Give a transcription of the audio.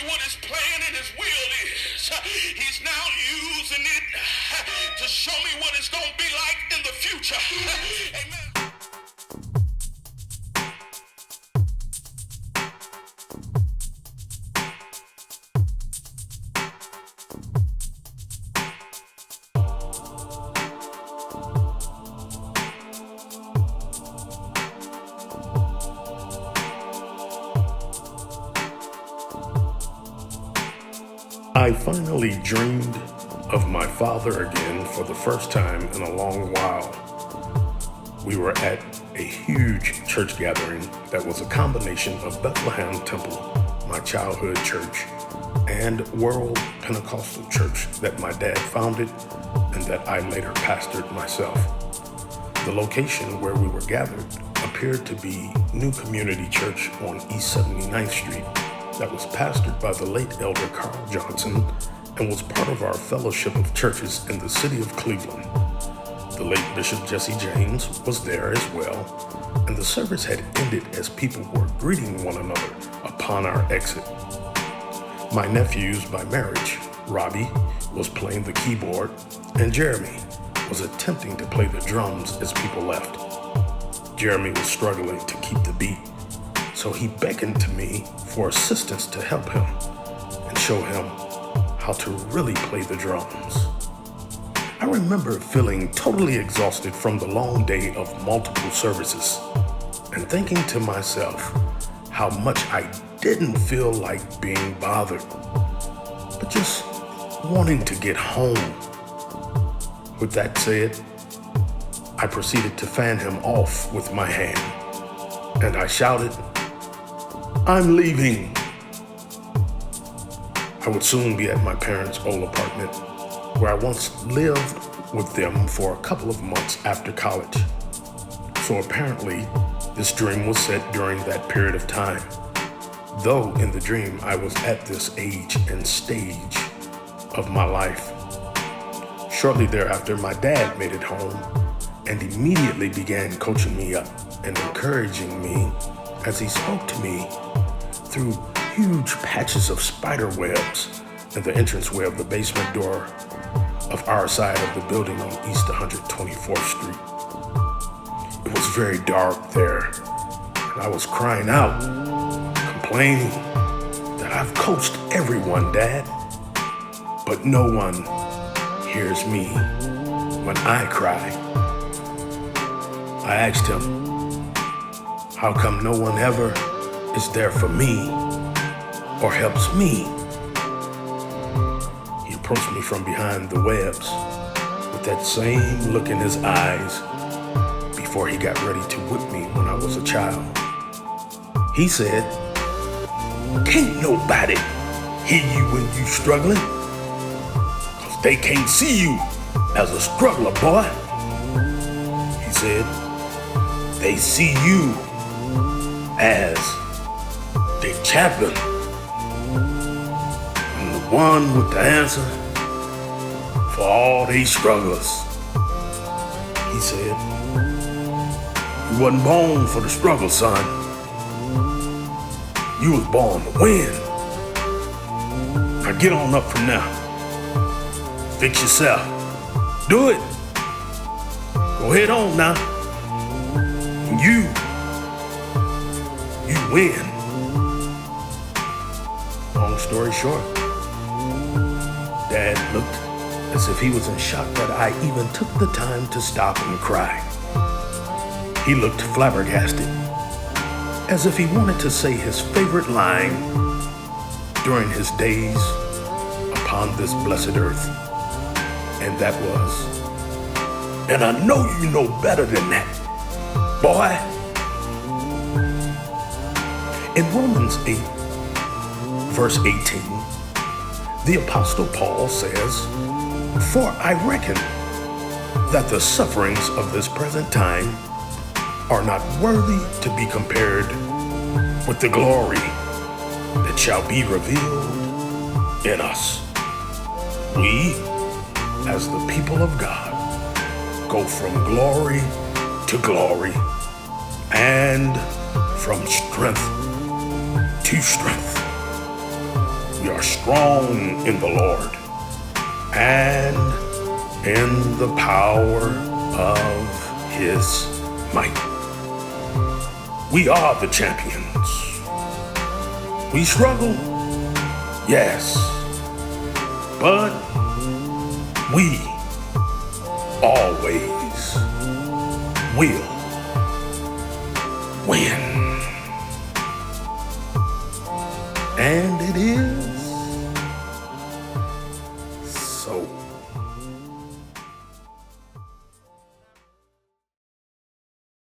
what his plan and his will is. He's now using it to show me what it's going to be like in the future. Amen. I finally dreamed of my father again for the first time in a long while. We were at a huge church gathering that was a combination of Bethlehem Temple, my childhood church, and World Pentecostal Church that my dad founded and that I later pastored myself. The location where we were gathered appeared to be New Community Church on East 79th Street. That was pastored by the late Elder Carl Johnson and was part of our fellowship of churches in the city of Cleveland. The late Bishop Jesse James was there as well, and the service had ended as people were greeting one another upon our exit. My nephews by marriage, Robbie, was playing the keyboard, and Jeremy was attempting to play the drums as people left. Jeremy was struggling to keep the beat, so he beckoned to me for assistance to help him and show him how to really play the drums. I remember feeling totally exhausted from the long day of multiple services and thinking to myself how much I didn't feel like being bothered, but just wanting to get home. With that said, I proceeded to fan him off with my hand, and I shouted, "I'm leaving." I would soon be at my parents' old apartment, where I once lived with them for a couple of months after college. So apparently, this dream was set during that period of time, though in the dream I was at this age and stage of my life. Shortly thereafter, my dad made it home and immediately began coaching me up and encouraging me as he spoke to me through huge patches of spider webs in the entranceway of the basement door of our side of the building on East 124th Street. It was very dark there, and I was crying out, complaining that I've coached everyone, Dad, but no one hears me when I cry. I asked him, how come no one ever is there for me or helps me? He approached me from behind the webs with that same look in his eyes before he got ready to whip me when I was a child. He said, "Can't nobody hear you when you struggling, 'cause they can't see you as a struggler, boy." He said, "They see you as the champion and the one with the answer for all these strugglers." He said, "You wasn't born for the struggle, son. You was born to win. Now get on up from now. Fix yourself. Do it. Go ahead on now. You win." Long story short, Dad looked as if he was in shock that I even took the time to stop and cry. He looked flabbergasted, as if he wanted to say his favorite line during his days upon this blessed earth, and that was, "And I know you know better than that, boy." In Romans 8, verse 18, the Apostle Paul says, "For I reckon that the sufferings of this present time are not worthy to be compared with the glory that shall be revealed in us." We, as the people of God, go from glory to glory and from strength to strength. We are strong in the Lord and in the power of his might. We are the champions. We struggle, yes, but we always will win. And it is